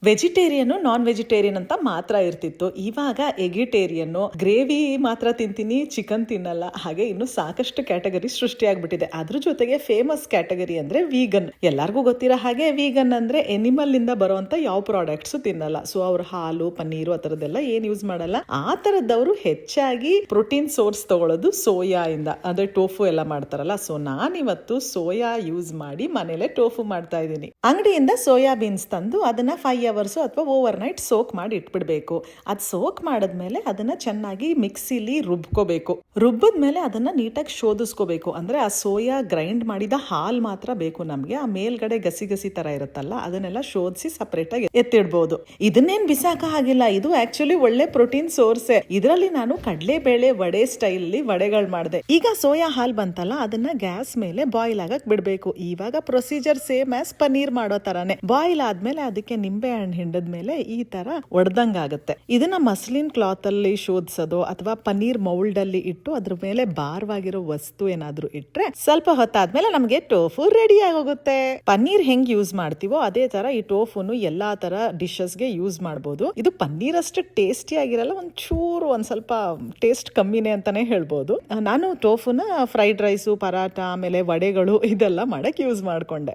Vegetarian non vegetarian ಅಂತ ಮಾತ್ರ ಇರ್ತಿತ್ತು. ಇವಾಗ ಎಗಿಟೇರಿಯನ್, ಗ್ರೇವಿ ಮಾತ್ರ ತಿಂತೀನಿ, ಚಿಕನ್ ತಿನ್ನಲ್ಲ. ಹಾಗೆ ಇನ್ನು ಸಾಕಷ್ಟು ಕ್ಯಾಟಗರಿ ಸೃಷ್ಟಿಯಾಗ್ಬಿಟ್ಟಿದೆ. ಅದ್ರ ಜೊತೆಗೆ ಫೇಮಸ್ ಕ್ಯಾಟಗರಿ ಅಂದ್ರೆ ವೀಗನ್. ಎಲ್ಲರಿಗೂ ಗೊತ್ತಿರೋ ಹಾಗೆ ವೀಗನ್ ಅಂದ್ರೆ ಎನಿಮಲ್ ಇಂದ ಬರುವಂತ ಯಾವ ಪ್ರಾಡಕ್ಟ್ಸ್ ತಿನ್ನಲ್ಲ. ಸೊ ಅವ್ರ ಹಾಲು, ಪನ್ನೀರು ಆ ತರದೆಲ್ಲ ಏನ್ ಯೂಸ್ ಮಾಡಲ್ಲ. ಆ ತರದವರು ಹೆಚ್ಚಾಗಿ ಪ್ರೋಟೀನ್ ಸೋರ್ಸ್ ತಗೊಳ್ಳೋದು ಸೋಯಾ ಇಂದ, ಅಂದ್ರೆ ಟೋಫು ಎಲ್ಲ ಮಾಡ್ತಾರಲ್ಲ. ಸೊ ನಾನಿವತ್ತು ಸೋಯಾ ಯೂಸ್ ಮಾಡಿ ಮನೇಲೆ ಟೋಫು ಮಾಡ್ತಾ ಇದ್ದೀನಿ. ಅಂಗಡಿಯಿಂದ ಸೋಯಾ ಬೀನ್ಸ್ ತಂದು ಅದನ್ನ 5 ಅವರ್ಸ್ ಅಥವಾ ಓವರ್ ನೈಟ್ ಸೋಕ್ ಮಾಡಿ ಇಟ್ಬಿಡ್ಬೇಕು. ಅದ್ ಸೋಕ್ ಮಾಡಿದ್ಮೇಲೆ ಅದನ್ನ ಚೆನ್ನಾಗಿ ಮಿಕ್ಸಿಲಿ ರುಬ್ಕೋಬೇಕು. ರುಬ್ಬದ್ಮೇಲೆ ಅದನ್ನ ನೀಟಾಗಿ ಶೋಧಿಸ್ಕೋಬೇಕು. ಅಂದ್ರೆ ಆ ಸೋಯಾ ಗ್ರೈಂಡ್ ಮಾಡಿದ ಹಾಲ್ ಮಾತ್ರ ಬೇಕು ನಮ್ಗೆ. ಆ ಮೇಲ್ಗಡೆ ಗಸಿ ಗಸಿ ತರ ಇರುತ್ತಲ್ಲ, ಅದನ್ನೆಲ್ಲ ಶೋಧಿಸಿ ಸಪರೇಟ್ ಆಗಿ ಎತ್ತಿಡ್ಬೋದು. ಇದನ್ನೇನ್ ಬಿಸಾಕ ಹಾಗಿಲ್ಲ, ಇದು ಆಕ್ಚುಲಿ ಒಳ್ಳೆ ಪ್ರೋಟೀನ್ ಸೋರ್ಸೆ. ಇದರಲ್ಲಿ ನಾನು ಕಡಲೆಬೇಳೆ ವಡೆ ಸ್ಟೈಲ್ ವಡೆಗಳು ಮಾಡಿದೆ. ಈಗ ಸೋಯಾ ಹಾಲ್ ಬಂತಲ್ಲ, ಅದನ್ನ ಗ್ಯಾಸ್ ಮೇಲೆ ಬಾಯ್ಲ್ ಆಗಕ್ ಬಿಡ್ಬೇಕು. ಇವಾಗ ಪ್ರೊಸೀಜರ್ ಸೇಮ್ ಆಸ್ ಪನ್ನೀರ್ ಮಾಡೋ ತರಾನೇ. ಬಾಯ್ಲ್ ಆದ್ಮೇಲೆ ಅದಕ್ಕೆ ನಿಂಬೆ ಹಣ್ಣು ಹಿಂಡದ್ಮೇಲೆ ಈ ತರ ಒಡ್ದಂಗ ಆಗುತ್ತೆ. ಇದನ್ನ ಮಸ್ಲಿನ್ ಕ್ಲಾತ್ ಅಲ್ಲಿ ಶೋಧಿಸೋದು ಅಥವಾ ಪನ್ನೀರ್ ಮೌಲ್ಡ್ ಅಲ್ಲಿ ಇಟ್ಟು ಅದ್ರ ಮೇಲೆ ಭಾರವಾಗಿರೋ ವಸ್ತು ಏನಾದ್ರೂ ಇಟ್ರೆ ಸ್ವಲ್ಪ ಹೊತ್ತಾದ್ಮೇಲೆ ನಮ್ಗೆ ಟೋಫು ರೆಡಿ ಆಗೋಗುತ್ತೆ. ಪನ್ನೀರ್ ಹೆಂಗ್ ಯೂಸ್ ಮಾಡ್ತೀವೋ ಅದೇ ತರ ಈ ಟೋಫುನು ಎಲ್ಲಾ ತರ ಡಿಶಸ್ಗೆ ಯೂಸ್ ಮಾಡಬಹುದು. ಇದು ಪನ್ನೀರ್ ಅಷ್ಟು ಟೇಸ್ಟಿ ಆಗಿರಲ್ಲ, ಒಂದ್ ಸ್ವಲ್ಪ ಟೇಸ್ಟ್ ಕಮ್ಮಿನೇ ಅಂತಾನೆ ಹೇಳ್ಬೋದು. ನಾನು ಟೋಫುನ ಫ್ರೈಡ್ ರೈಸು, ಪರಾಟ, ಆಮೇಲೆ ವಡೆಗಳು ಇದೆಲ್ಲ ಮಾಡಕ್ ಯೂಸ್ ಮಾಡ್ಕೊಂಡೆ.